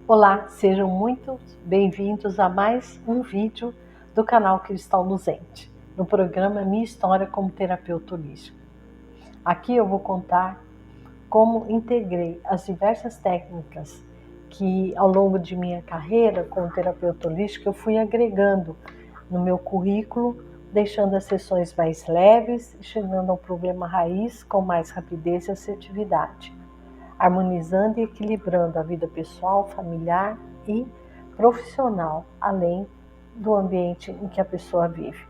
Olá, sejam muito bem-vindos a mais um vídeo do canal Cristal Luzente, no programa Minha História como Terapeuta Holístico. Aqui eu vou contar como integrei as diversas técnicas que ao longo de minha carreira como terapeuta holístico eu fui agregando no meu currículo, deixando as sessões mais leves e chegando ao problema raiz com mais rapidez e assertividade, harmonizando e equilibrando a vida pessoal, familiar e profissional, além do ambiente em que a pessoa vive.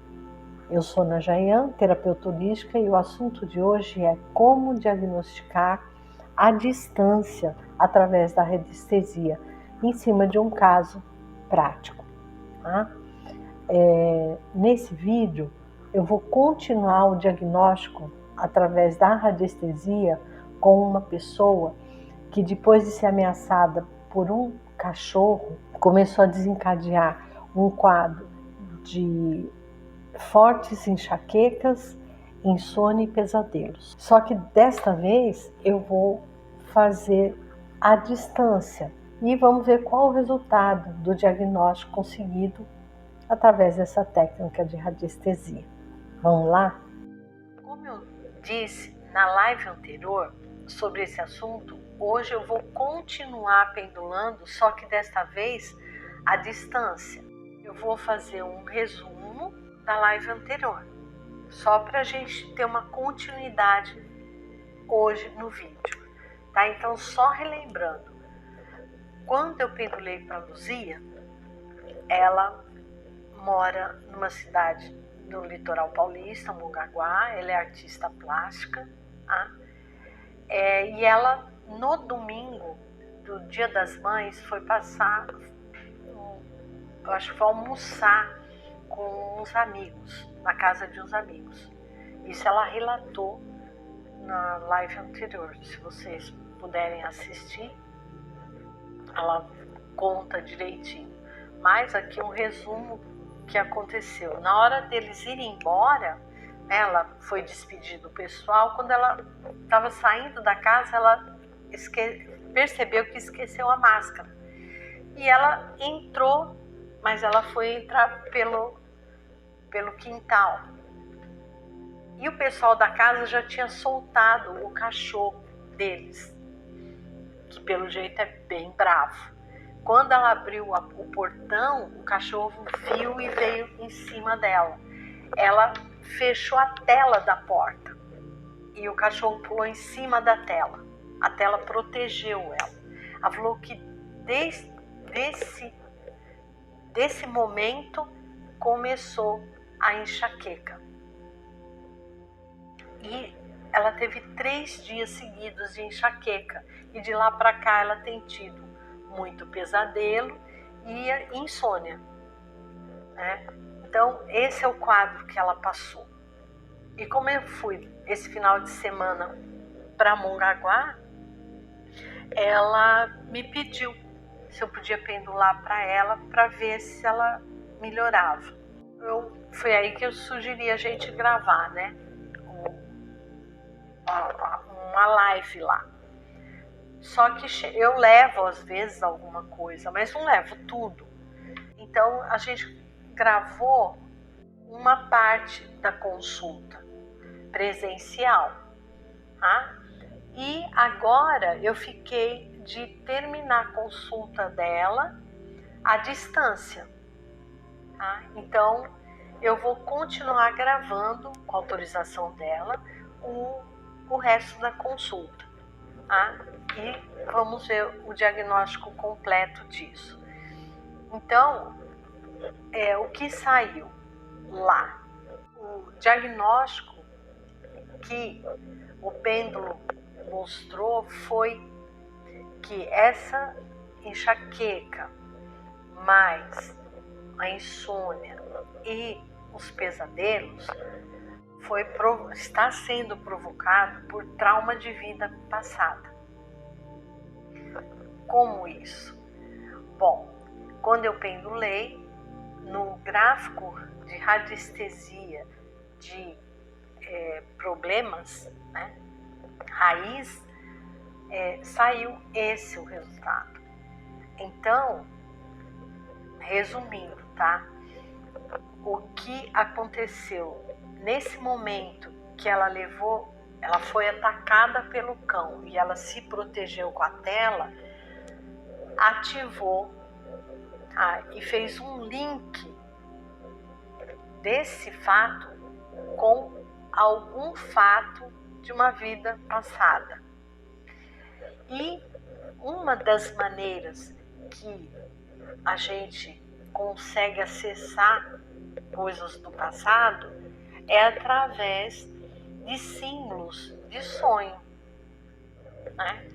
Eu sou Najayan, terapeuta holística, e o assunto de hoje é como diagnosticar à distância através da radiestesia, em cima de um caso prático. Tá? Nesse vídeo, eu vou continuar o diagnóstico através da radiestesia com uma pessoa que, depois de ser ameaçada por um cachorro, começou a desencadear um quadro de fortes enxaquecas, insônia e pesadelos. Só que desta vez eu vou fazer à distância e vamos ver qual o resultado do diagnóstico conseguido através dessa técnica de radiestesia. Vamos lá? Como eu disse na live anterior sobre esse assunto, hoje eu vou continuar pendulando, só que desta vez à distância. Eu vou fazer um resumo da live anterior, só para a gente ter uma continuidade hoje no vídeo, tá? Então, só relembrando, quando eu pendulei para Luzia, ela mora numa cidade do litoral paulista, Mongaguá. Ela é artista plástica, tá? E ela, no domingo do Dia das Mães, foi passar, eu acho que foi almoçar com uns amigos, na casa de uns amigos. Isso ela relatou na live anterior. Se vocês puderem assistir, ela conta direitinho. Mas aqui um resumo que aconteceu. Na hora deles irem embora, ela foi despedir do pessoal. Quando ela estava saindo da casa, ela percebeu que esqueceu a máscara. E ela entrou, mas ela foi entrar pelo quintal. E o pessoal da casa já tinha soltado o cachorro deles, que pelo jeito é bem bravo. Quando ela abriu o portão, o cachorro viu e veio em cima dela. Ela fechou a tela da porta e o cachorro pulou em cima da tela. A tela protegeu ela. Ela falou que desde desse momento começou a enxaqueca. E ela teve 3 dias seguidos de enxaqueca. E de lá para cá ela tem tido muito pesadelo e insônia, né? Então esse é o quadro que ela passou. E como eu fui esse final de semana para Mongaguá, ela me pediu se eu podia pendular para ela para ver se ela melhorava. Foi aí que eu sugeri a gente gravar, né? Uma live lá. Só que eu levo às vezes alguma coisa, mas não levo tudo. Então a gente gravou uma parte da consulta presencial, tá? E agora eu fiquei de terminar a consulta dela à distância, tá? Então eu vou continuar gravando, com a autorização dela, o resto da consulta, tá? E vamos ver o diagnóstico completo disso. Então, o que saiu lá? O diagnóstico que o pêndulo mostrou foi que essa enxaqueca, mais a insônia e os pesadelos, está sendo provocado por trauma de vida passada. Como isso? Bom, quando eu pendulei, no gráfico de radiestesia de problemas, né, raiz, saiu esse o resultado. Então, resumindo, tá? O que aconteceu nesse momento que ela foi atacada pelo cão e ela se protegeu com a tela, ativou e fez um link desse fato com algum fato de uma vida passada. E uma das maneiras que a gente consegue acessar coisas do passado é através de símbolos de sonho, né?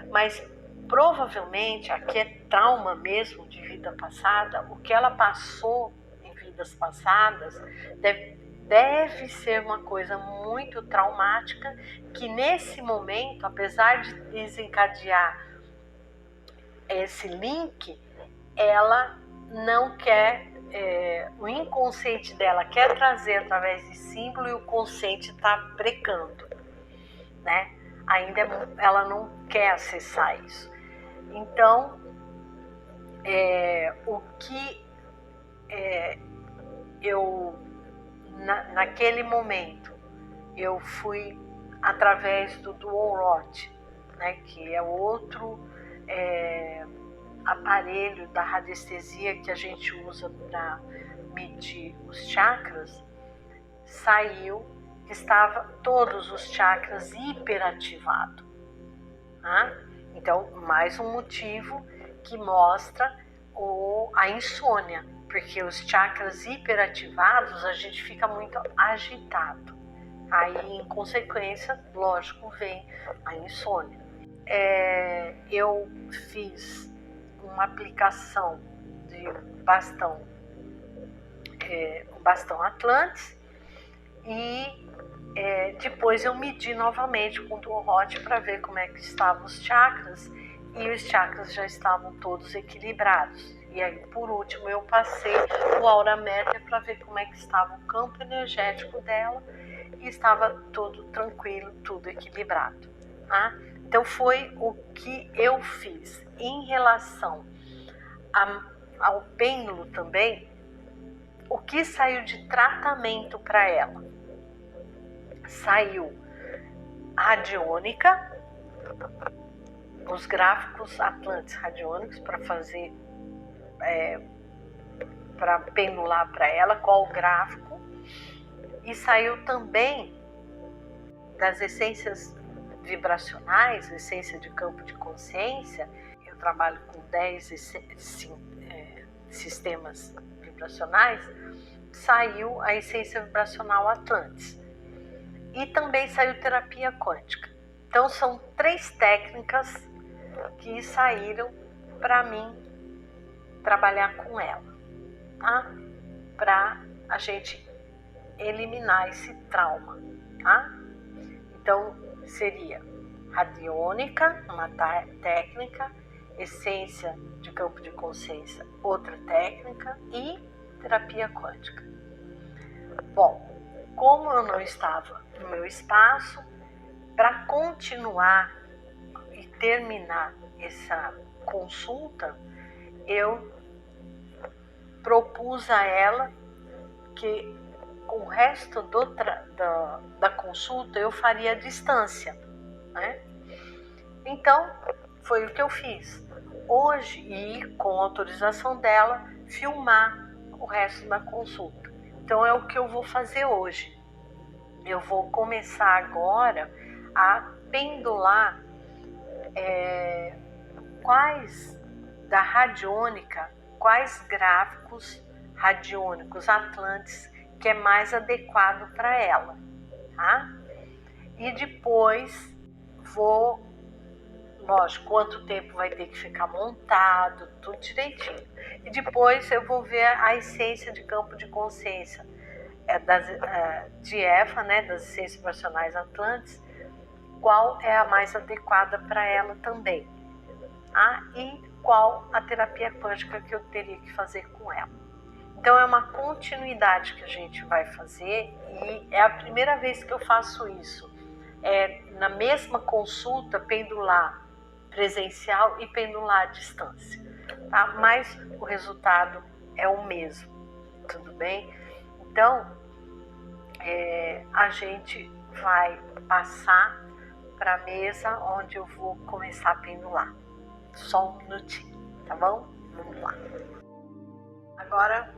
Mas provavelmente aqui é trauma mesmo de vida passada. O que ela passou em vidas passadas deve ser uma coisa muito traumática, que nesse momento, apesar de desencadear esse link, ela não quer, o inconsciente dela quer trazer através de símbolo e o consciente está brecando, né? Ainda ela não quer acessar isso. Então, o que naquele momento eu fui através do Dual Rod, né, que é outro aparelho da radiestesia que a gente usa para medir os chakras, saiu que estava todos os chakras hiperativados. Tá? Então, mais um motivo que mostra a insônia, porque os chakras hiperativados a gente fica muito agitado. Aí, em consequência, lógico, vem a insônia. Eu fiz uma aplicação de um bastão Atlantis e depois eu medi novamente com o Dual Rod para ver como é que estavam os chakras, e os chakras já estavam todos equilibrados. E aí, por último, eu passei o Aura Meter para ver como é que estava o campo energético dela, e estava tudo tranquilo, tudo equilibrado. Tá? Então foi o que eu fiz. Em relação ao pêndulo também, o que saiu de tratamento para ela? Saiu radiônica, os gráficos Atlantis radiônicos para fazer, para pendular para ela qual o gráfico, e saiu também das essências vibracionais, essência de campo de consciência. Eu trabalho com 10 sistemas vibracionais. Saiu a essência vibracional Atlantis e também saiu terapia quântica. Então são 3 técnicas que saíram para mim trabalhar com ela, tá? Para a gente eliminar esse trauma, tá? Então seria radiônica, uma técnica, essência de campo de consciência, outra técnica, e terapia quântica. Bom, como eu não estava no meu espaço, para continuar e terminar essa consulta, eu propus a ela que o resto da consulta eu faria à distância, né? Então, foi o que eu fiz. Hoje, e com autorização dela, filmar o resto da consulta. Então, é o que eu vou fazer hoje. Eu vou começar agora a pendular quais da radiônica, quais gráficos radiônicos Atlantis que é mais adequado para ela, tá? E depois vou, lógico, quanto tempo vai ter que ficar montado, tudo direitinho. E depois eu vou ver a essência de campo de consciência de EFA, né, das essências vibracionais Atlantis, qual é a mais adequada para ela também, tá? E qual a terapia quântica que eu teria que fazer com ela. Então é uma continuidade que a gente vai fazer, e é a primeira vez que eu faço isso. Na mesma consulta, pendular presencial e pendular à distância. tá? Mas o resultado é o mesmo, tudo bem? Então, a gente vai passar para a mesa onde eu vou começar a pendular. Só um minutinho, tá bom? Vamos lá. Agora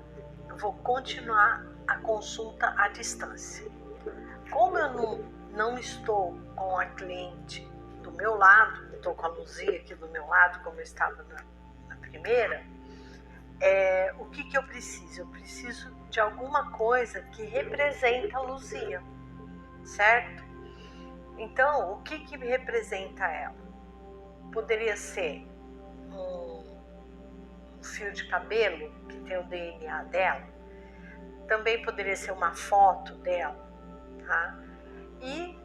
eu vou continuar a consulta à distância. Como eu não estou com a cliente do meu lado, estou com a Luzia aqui do meu lado, como eu estava na primeira, o que eu preciso? Eu preciso de alguma coisa que representa a Luzia, certo? Então, o que representa ela? Poderia ser um fio de cabelo que tem o DNA dela, também poderia ser uma foto dela, tá? E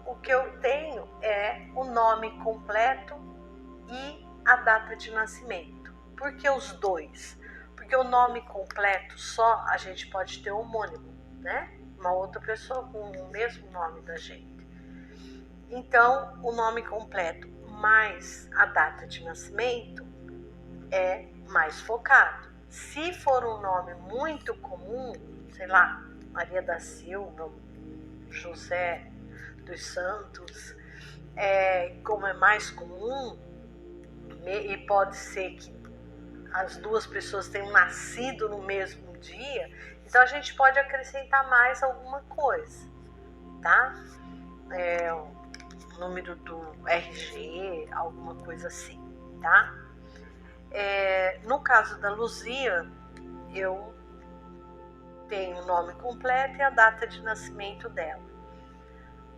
o que eu tenho é o nome completo e a data de nascimento. Por que os dois? Porque o nome completo só a gente pode ter homônimo, né? Uma outra pessoa com o mesmo nome da gente. Então, o nome completo mais a data de nascimento é mais focado. Se for um nome muito comum, sei lá, Maria da Silva, José dos Santos, como é mais comum, e pode ser que as duas pessoas tenham nascido no mesmo dia, então a gente pode acrescentar mais alguma coisa, tá? O número do RG, alguma coisa assim, tá? No caso da Luzia, eu tenho o nome completo e a data de nascimento dela,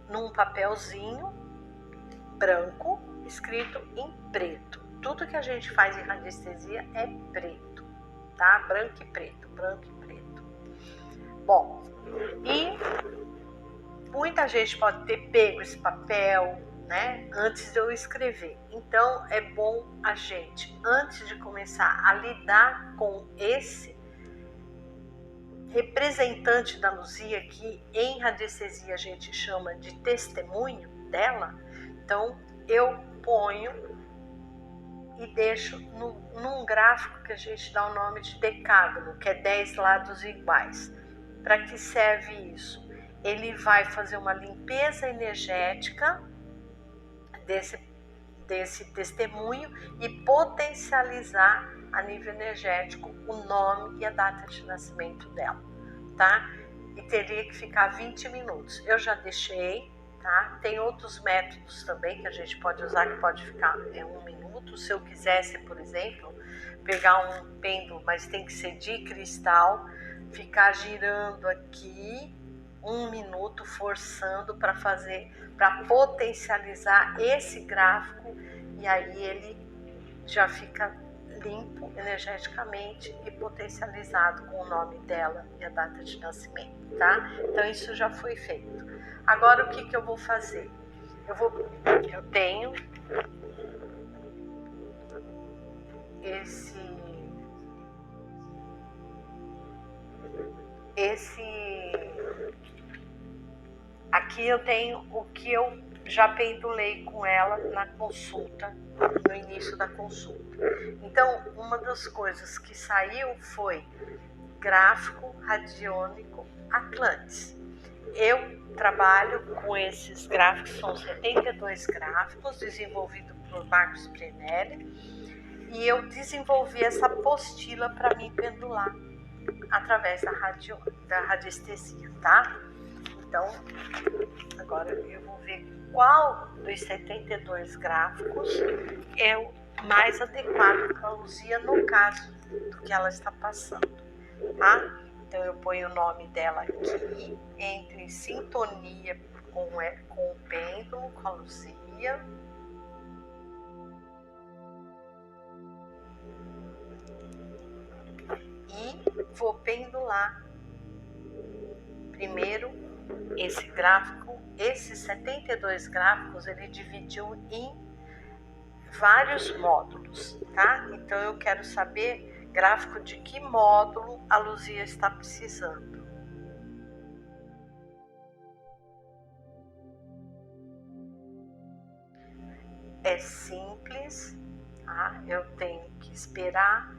num papelzinho branco, escrito em preto. Tudo que a gente faz em radiestesia é preto, tá? Branco e preto, branco e preto. Bom, e muita gente pode ter pego esse papel, né, antes de eu escrever. Então, é bom a gente, antes de começar a lidar com esse representante da Luzia, que em radiestesia a gente chama de testemunho dela, então eu ponho e deixo num gráfico que a gente dá o nome de decágono, que é 10 lados iguais. Para que serve isso? Ele vai fazer uma limpeza energética desse testemunho e potencializar a nível energético o nome e a data de nascimento dela, tá? E teria que ficar 20 minutos. Eu já deixei, tá? Tem outros métodos também que a gente pode usar, que pode ficar 1 minuto. Se eu quisesse, por exemplo, pegar um pêndulo, mas tem que ser de cristal, ficar girando aqui 1 minuto, forçando para potencializar esse gráfico, e aí ele já fica limpo energeticamente e potencializado com o nome dela e a data de nascimento, tá? Então isso já foi feito. Agora o que eu vou fazer? Eu tenho esse aqui eu tenho o que eu já pendulei com ela na consulta, no início da consulta. Então, uma das coisas que saiu foi gráfico radiônico Atlantis. Eu trabalho com esses gráficos, são 72 gráficos, desenvolvidos por Marcos Prenelli, e eu desenvolvi essa apostila para mim pendular através da radiestesia, tá? Então, agora eu vou ver qual dos 72 gráficos é o mais adequado para a Luzia no caso do que ela está passando, tá? Então eu ponho o nome dela aqui, entro em sintonia com o pêndulo, com a Luzia. E vou pendular primeiro esse gráfico. Esses 72 gráficos ele dividiu em vários módulos, tá? Então eu quero saber gráfico de que módulo a Luzia está precisando. É simples, tá? Eu tenho que esperar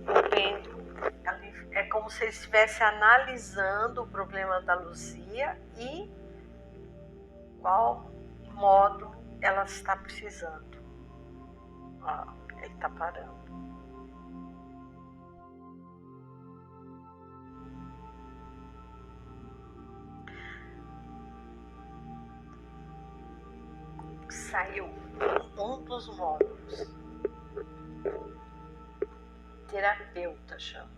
o pêndulo. É como se ele estivesse analisando o problema da Luzia e qual módulo ela está precisando. Ó, ele está parando. Saiu um dos módulos. Terapeuta chama.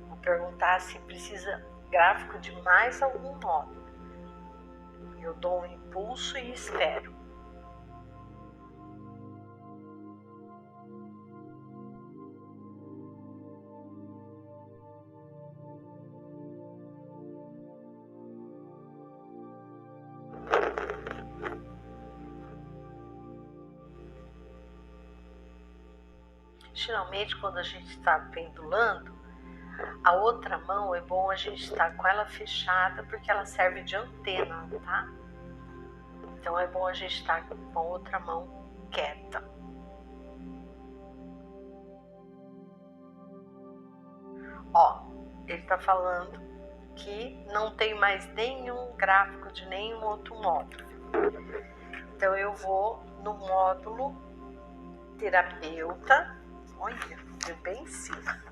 Vou perguntar se precisa gráfico de mais algum módulo. Eu dou um impulso e espero. Geralmente, quando a gente está pendulando, a outra mão é bom a gente estar com ela fechada, porque ela serve de antena, tá? Então é bom a gente estar com a outra mão quieta. Ó, ele está falando que não tem mais nenhum gráfico de nenhum outro módulo. Então eu vou no módulo terapeuta. Olha, deu bem em cima.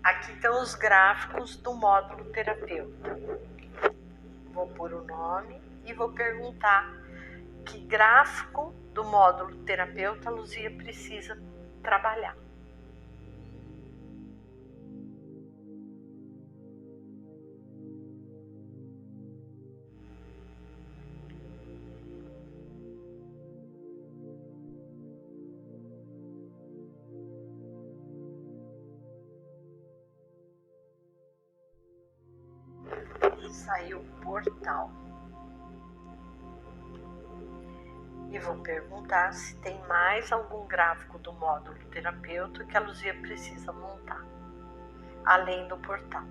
Aqui estão os gráficos do módulo terapeuta. Vou pôr o nome e vou perguntar que gráfico do módulo terapeuta a Luzia precisa trabalhar. Saiu o portal. E vou perguntar se tem mais algum gráfico do módulo terapeuta que a Luzia precisa montar, além do portal.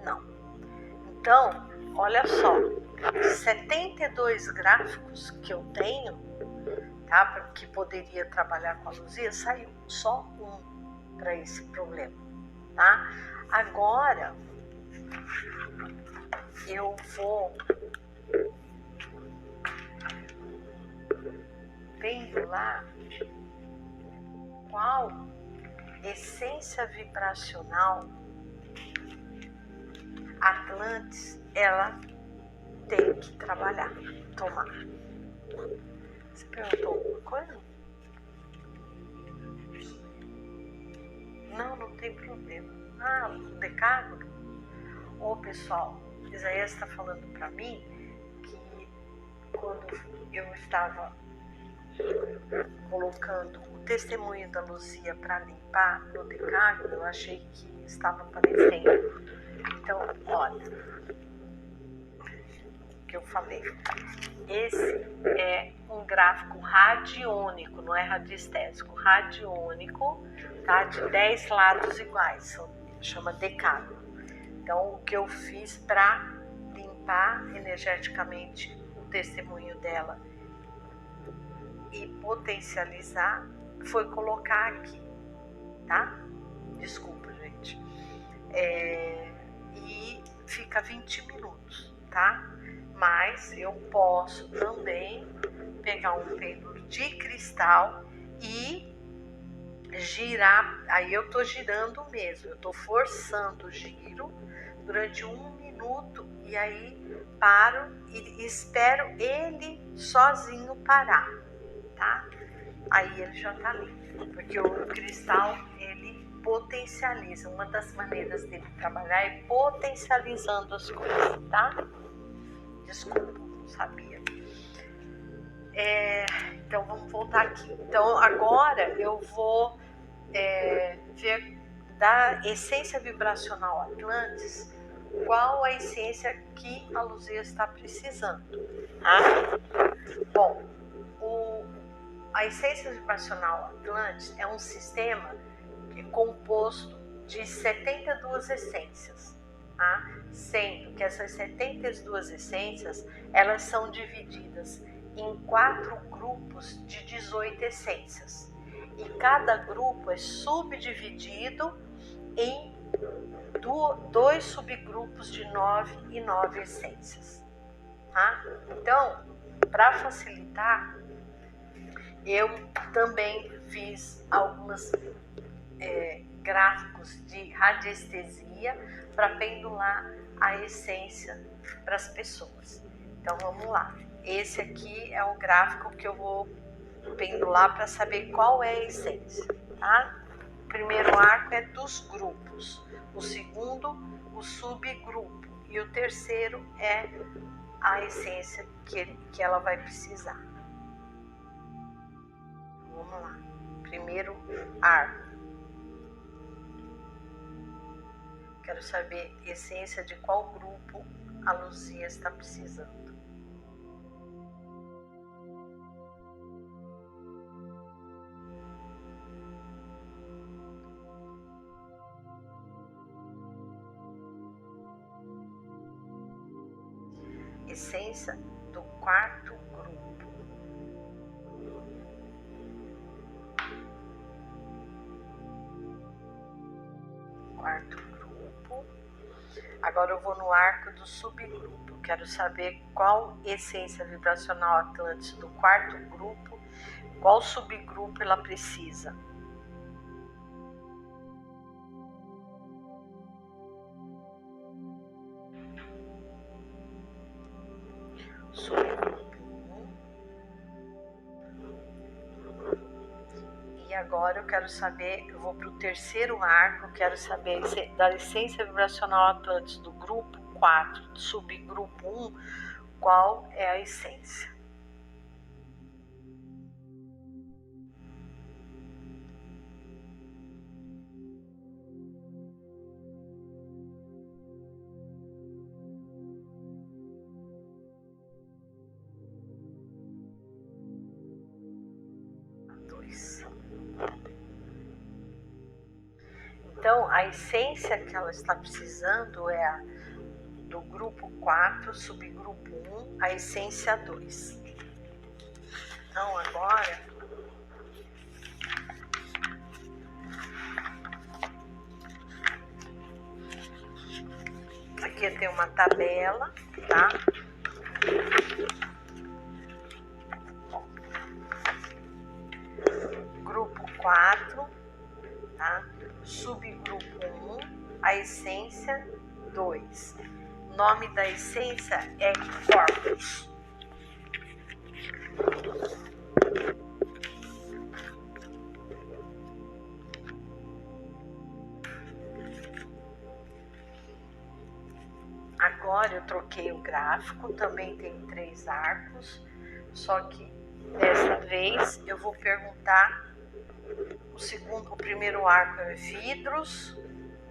Não. Então, olha só. 72 gráficos que eu tenho, tá, que poderia trabalhar com a Luzia, saiu só um para esse problema, tá? Agora eu vou pendular qual essência vibracional Atlantis ela tem que trabalhar, tomar. Você perguntou alguma coisa? Não, não tem problema. Ah, o decágono? Ô pessoal, Isaías está falando para mim que quando eu estava colocando o testemunho da Luzia para limpar no decágono, eu achei que estava aparecendo. Então, olha, que eu falei, esse é um gráfico radiônico, não é radiestésico, radiônico, tá? De 10 lados iguais, chama decágono. Então, o que eu fiz para limpar energeticamente o testemunho dela e potencializar foi colocar aqui, tá? Desculpa, gente. E fica 20 minutos, tá? Mas eu posso também pegar um pêndulo de cristal e girar. Aí eu tô girando mesmo, eu tô forçando o giro durante 1 minuto e aí paro e espero ele sozinho parar, tá? Aí ele já tá ali, porque o cristal ele potencializa. Uma das maneiras dele trabalhar é potencializando as coisas, tá? Desculpa, não sabia. Então vamos voltar aqui. Então agora eu vou ver da essência vibracional Atlantis qual a essência que a Luzia está precisando. Tá? Bom, a essência vibracional Atlantis é um sistema que é composto de 72 essências, tá? Sendo que essas 72 essências elas são divididas em 4 grupos de 18 essências, e cada grupo é subdividido em 2 subgrupos de 9 e 9 essências. Tá? Então, para facilitar, eu também fiz alguns gráficos de radiestesia para pendular a essência para as pessoas. Então vamos lá. Esse aqui é o gráfico que eu vou pendular para saber qual é a essência. Tá? O primeiro arco é dos grupos, o segundo, o subgrupo, e o terceiro é a essência que ela vai precisar. Vamos lá. Primeiro arco. Quero saber a essência de qual grupo a Luzia está precisando. Essência do quarto grupo. Quarto grupo. Agora eu vou no arco do subgrupo. Quero saber qual essência vibracional Atlantis do quarto grupo, qual subgrupo ela precisa. Subgrupo 1. E agora eu quero saber, eu vou para o terceiro arco, quero saber da essência vibracional Atlantis do grupo 4, do subgrupo 1, qual é a essência. Então, a essência que ela está precisando é a do grupo 4, subgrupo 1, a essência 2. Então, agora, aqui eu tenho uma tabela, tá? Grupo 4, tá? Subgrupo 1, a essência 2. O nome da essência é Corpus. Agora eu troquei o gráfico, também tem 3 arcos, só que dessa vez eu vou perguntar o primeiro arco é vidros, o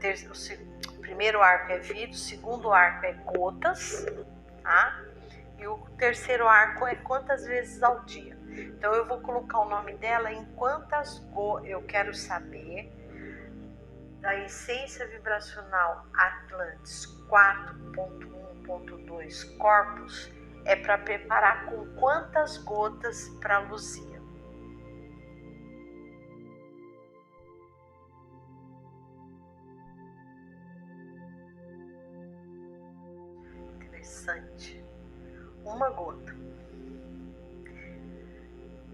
primeiro arco é vidros, o segundo arco é gotas, tá? E o terceiro arco é quantas vezes ao dia. Então eu vou colocar o nome dela em quantas eu quero saber da essência vibracional Atlantis 4.1.2 Corpus, é para preparar com quantas gotas para Luzia. Interessante. Uma gota.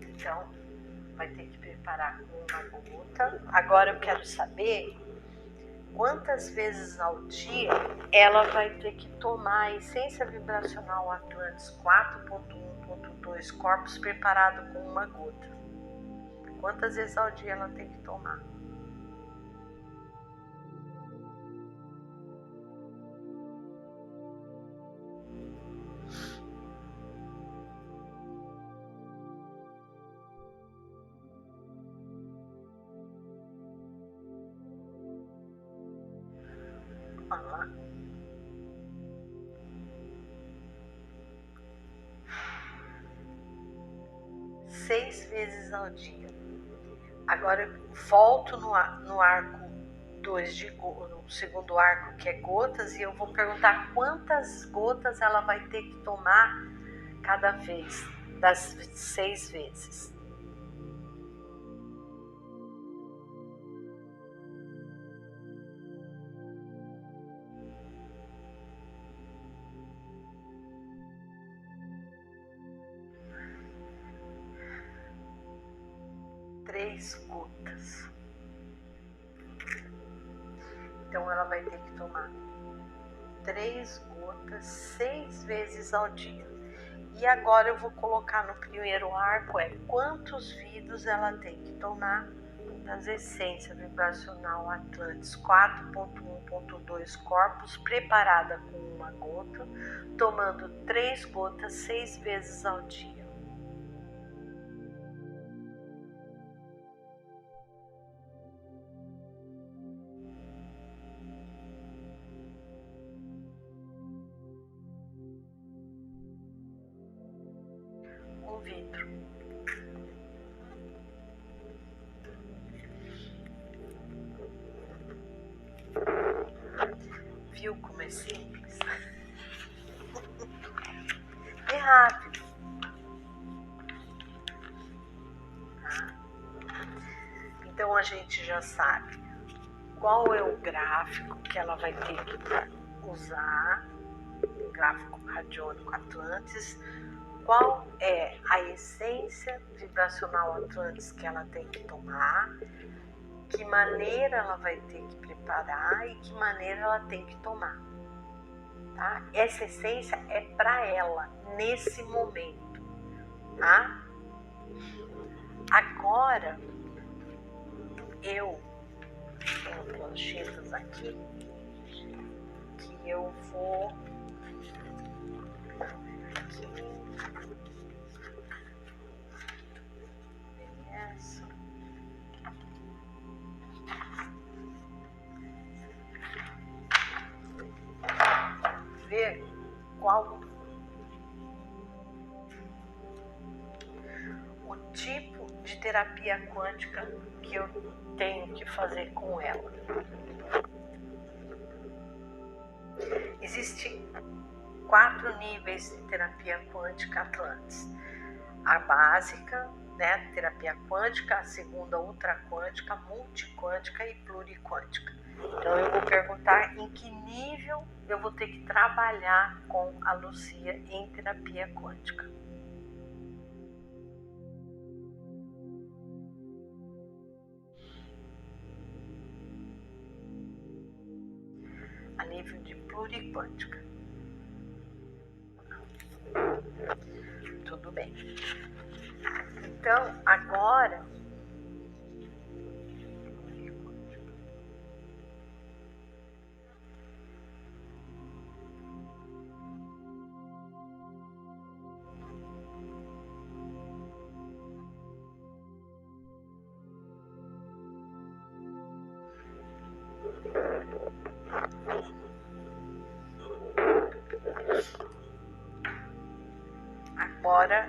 Então, vai ter que preparar com uma gota. Agora eu quero saber quantas vezes ao dia ela vai ter que tomar a essência vibracional Atlantis 4.1.2 Corpus preparado com uma gota. Quantas vezes ao dia ela tem que tomar? 6 vezes ao dia. Agora eu volto no arco 2 no segundo arco, que é gotas, e eu vou perguntar quantas gotas ela vai ter que tomar cada vez, das 6 vezes. Três gotas. Então ela vai ter que tomar 3 gotas 6 vezes ao dia. E agora eu vou colocar no primeiro arco quantos vidros ela tem que tomar das essências vibracional Atlantis 4.1.2 corpos, preparada com uma gota, tomando 3 gotas 6 vezes ao dia. Um vidro. Viu como é simples? É rápido. Então a gente já sabe qual é o gráfico que ela vai ter que usar, o gráfico radiônico Atlantis, qual é a essência vibracional Atlantis que ela tem que tomar, que maneira ela vai ter que preparar e que maneira ela tem que tomar. Tá? Essa essência é para ela nesse momento. Tá? Agora eu tenho planchetas aqui que eu vou aqui, essa. Ver qual o tipo de terapia quântica que eu tenho que fazer com ela. Existem 4 níveis de terapia quântica Atlantis. A básica, né, terapia quântica, a segunda ultraquântica, multiquântica e pluriquântica. Então eu vou perguntar em que nível eu vou ter que trabalhar com a Lúcia em terapia quântica. A nível de pluriquântica. Tudo bem. Então, agora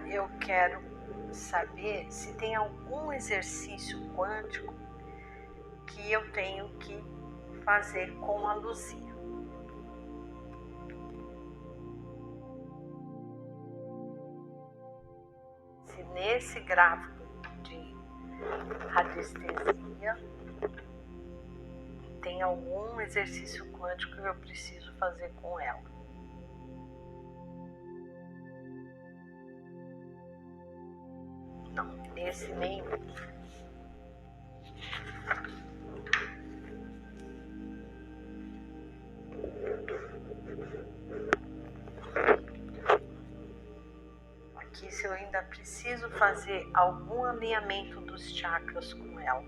eu quero saber se tem algum exercício quântico que eu tenho que fazer com a Luzia. Se nesse gráfico de radiestesia tem algum exercício quântico que eu preciso fazer com ela. Não, nesse nenhum. Aqui, se eu ainda preciso fazer algum alinhamento dos chakras com ela.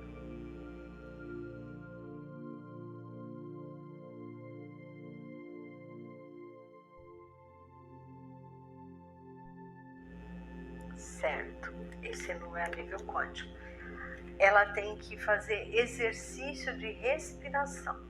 Certo, esse não é nível quântico. Ela tem que fazer exercício de respiração.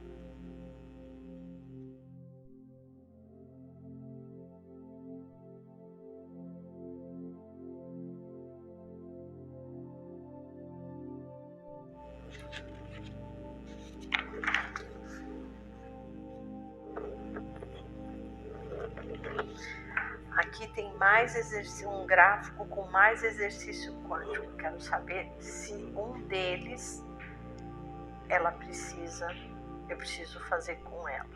aqui tem mais exercício, um gráfico com mais exercício quântico. Quero saber se um deles eu preciso fazer com ela.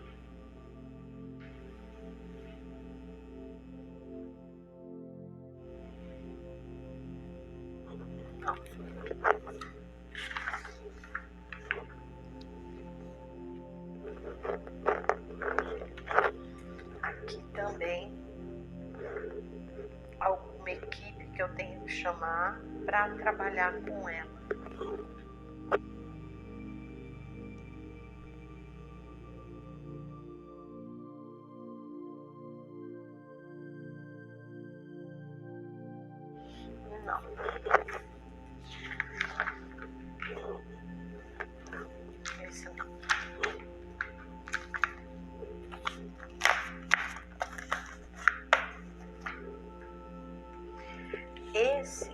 Não. Aqui também alguma equipe que eu tenho que chamar para trabalhar com ela. Não. Esse não. Esse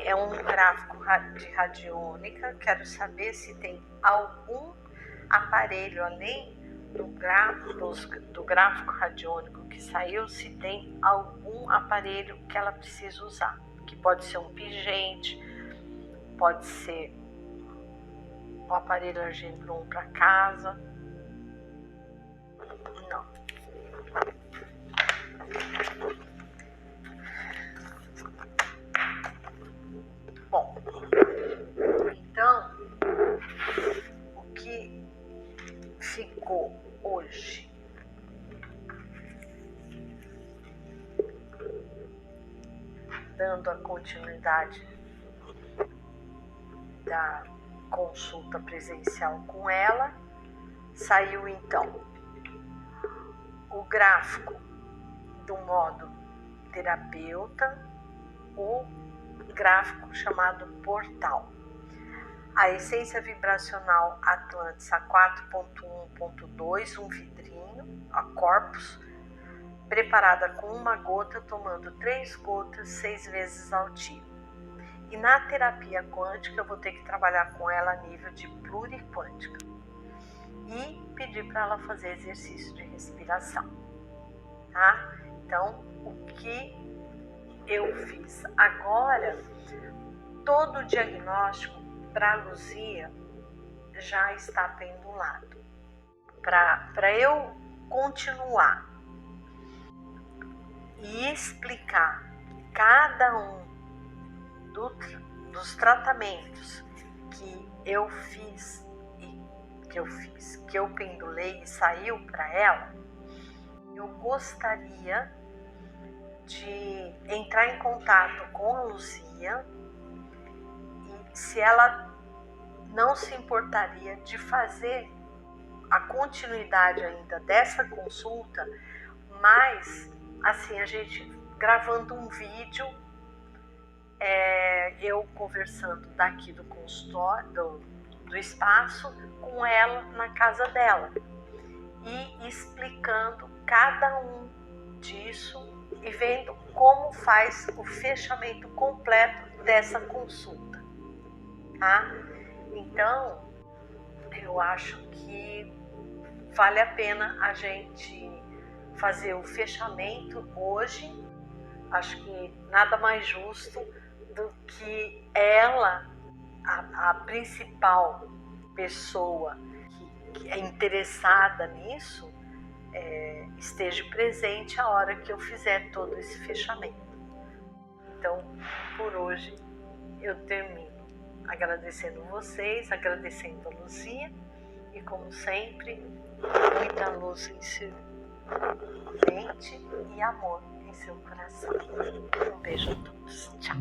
é um gráfico de radiônica. Quero saber se tem algum aparelho além do gráfico radiônico que saiu, se tem algum aparelho que ela precisa usar. Que pode ser um pingente, pode ser um aparelho Argenblum para casa. Não. Bom, então, o que ficou hoje? Dando a continuidade da consulta presencial com ela, saiu então o gráfico do modo terapeuta, o gráfico chamado portal, a essência vibracional Atlantis a 4.1.2, um vidrinho, a corpus, preparada com uma gota, tomando 3 gotas 6 vezes ao dia. E na terapia quântica eu vou ter que trabalhar com ela a nível de pluriquântica e pedir para ela fazer exercício de respiração, tá? Então, o que eu fiz agora, todo o diagnóstico para a Luzia já está pendulado. Para eu continuar e explicar cada um dos tratamentos que eu fiz, que eu pendulei e saiu para ela, eu gostaria de entrar em contato com a Luzia e se ela não se importaria de fazer a continuidade ainda dessa consulta, mas assim, a gente gravando um vídeo, eu conversando daqui do consultório, do espaço, com ela na casa dela e explicando cada um disso e vendo como faz o fechamento completo dessa consulta, tá? Então, eu acho que vale a pena a gente fazer o fechamento hoje. Acho que nada mais justo do que ela, a principal pessoa que é interessada nisso, esteja presente a hora que eu fizer todo esse fechamento. Então, por hoje, eu termino agradecendo vocês, agradecendo a Luzia e, como sempre, muita luz em seu mente e amor em seu coração. Um beijo a todos. Tchau.